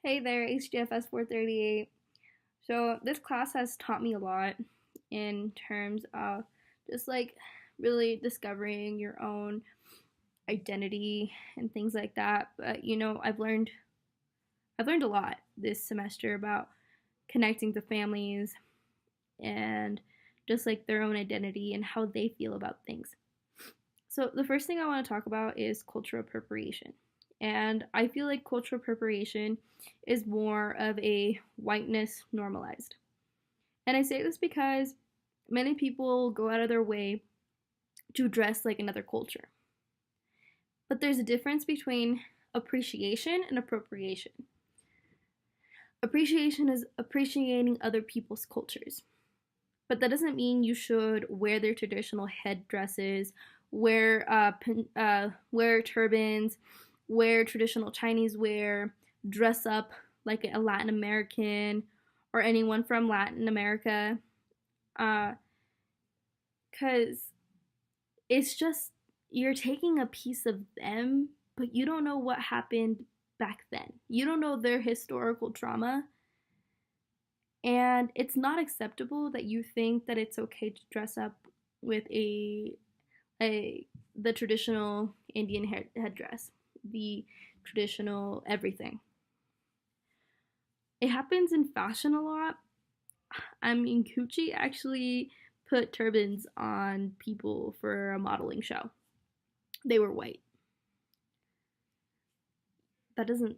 Hey there, HDFS 438. So, this class has taught me a lot in terms of just like really discovering your own identity and things like that. But I've learned a lot this semester about connecting to families and just like their own identity and how they feel about things. So, the first thing I want to talk about is cultural appropriation. And I feel like cultural appropriation is more of a whiteness normalized. And I say this because many people go out of their way to dress like another culture. But there's a difference between appreciation and appropriation. Appreciation is appreciating other people's cultures. But that doesn't mean you should wear their traditional headdresses, wear turbans, wear traditional Chinese wear, dress up like a Latin American or anyone from Latin America, because it's just you're taking a piece of them, but you don't know what happened back then. You don't know their historical trauma, and it's not acceptable that you think that it's okay to dress up with the traditional Indian headdress, the traditional everything. It happens in fashion a lot. I mean, Gucci actually put turbans on people for a modeling show. They were white. That doesn't,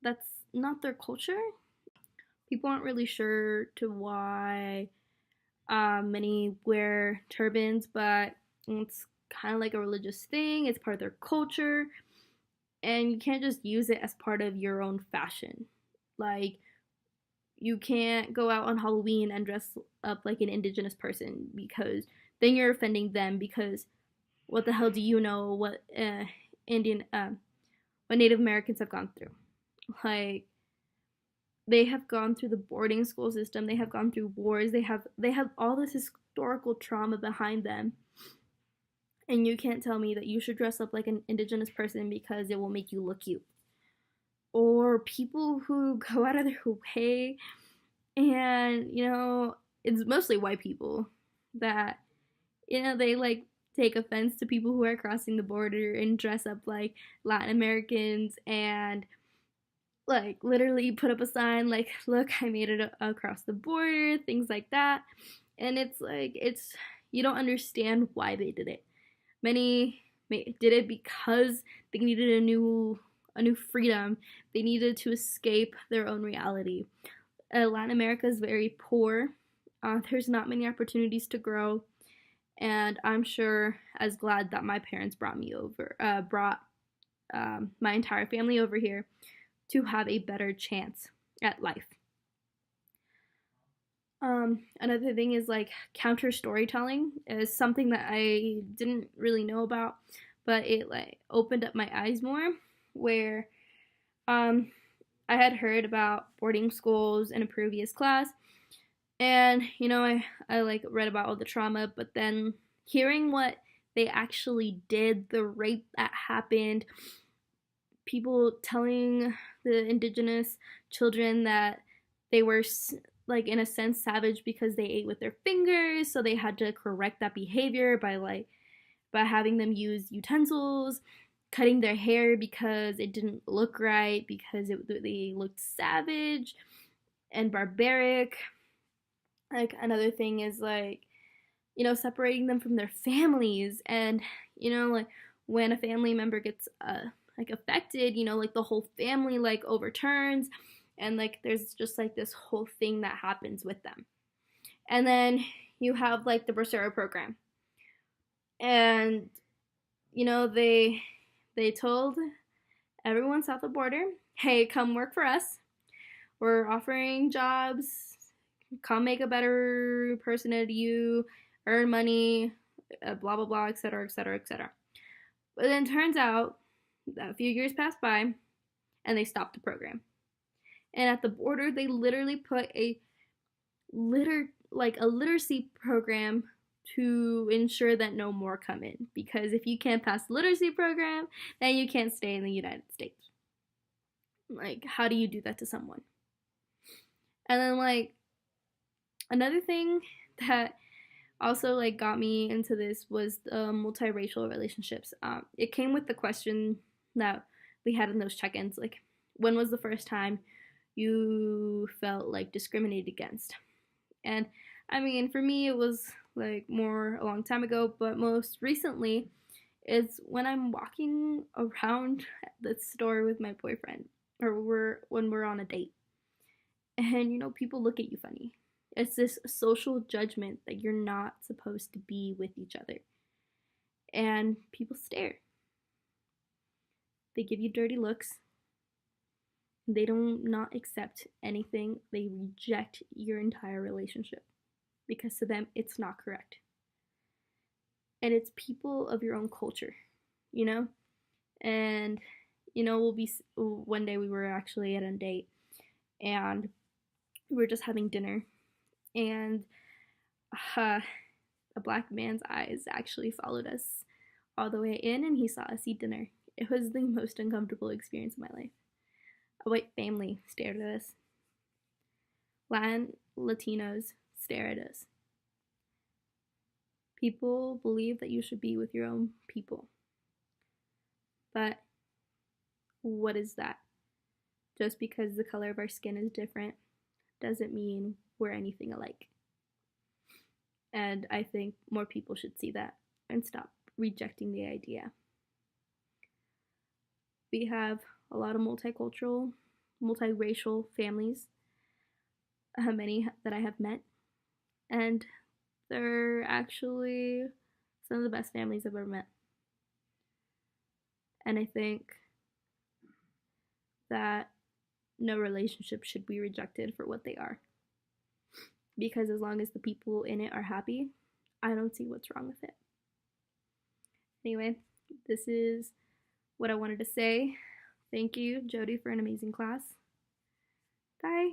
that's not their culture. People aren't really sure to why many wear turbans, but it's kind of like a religious thing. It's part of their culture, and you can't just use it as part of your own fashion. Like, you can't go out on Halloween and dress up like an indigenous person because then you're offending them. Because what the hell do you know what Indian, what Native Americans have gone through? Like, they have gone through the boarding school system. They have gone through wars. They have all this historical trauma behind them. And you can't tell me that you should dress up like an indigenous person because it will make you look cute. Or people who go out of their way, and it's mostly white people that they like take offense to people who are crossing the border and dress up like Latin Americans and like literally put up a sign like, look, I made it across the border, things like that. And it's like, you don't understand why they did it. Many did it because they needed a new freedom. They needed to escape their own reality. Latin America is very poor. There's not many opportunities to grow, and I'm sure as glad that my parents brought my entire family over here to have a better chance at life. Another thing is like counter storytelling is something that I didn't really know about, but it like opened up my eyes more. Where I had heard about boarding schools in a previous class, and I like read about all the trauma, but then hearing what they actually did, the rape that happened, people telling the indigenous children that they were like in a sense savage because they ate with their fingers, so they had to correct that behavior by having them use utensils, cutting their hair because it didn't look right, because they looked savage and barbaric. Like, another thing is like separating them from their families, and like when a family member gets like affected, like the whole family like overturns, and like there's just like this whole thing that happens with them. And then you have like the Bracero program, and they told everyone south of the border, hey, come work for us. We're offering jobs. Come make a better person out of you. Earn money. Blah, blah, blah, etc., etc., etc. But then it turns out that a few years passed by and they stopped the program. And at the border, they literally put a literacy program to ensure that no more come in. Because if you can't pass the literacy program, then you can't stay in the United States. Like, how do you do that to someone? And then, like, another thing that also like got me into this was multiracial relationships. It came with the question that we had in those check-ins, like, when was the first time you felt like discriminated against? And I mean, for me, it was like more a long time ago, but most recently is when I'm walking around the store with my boyfriend, or when we're on a date, and people look at you funny. It's this social judgment that you're not supposed to be with each other, and people stare. They give you dirty looks. They don't not accept anything. They reject your entire relationship because to them it's not correct. And it's people of your own culture, you know? And we'll be one day we were actually at a date, and we were just having dinner, and uh, a black man's eyes actually followed us all the way in, and he saw us eat dinner. It was the most uncomfortable experience of my life. A white family stared at us. Latin Latinos stare at us. People believe that you should be with your own people. But what is that? Just because the color of our skin is different doesn't mean we're anything alike. And I think more people should see that and stop rejecting the idea. We have a lot of multicultural, multiracial families, many that I have met, and they're actually some of the best families I've ever met. And I think that no relationship should be rejected for what they are. Because as long as the people in it are happy, I don't see what's wrong with it. Anyway, this is what I wanted to say. Thank you, Jody, for an amazing class. Bye.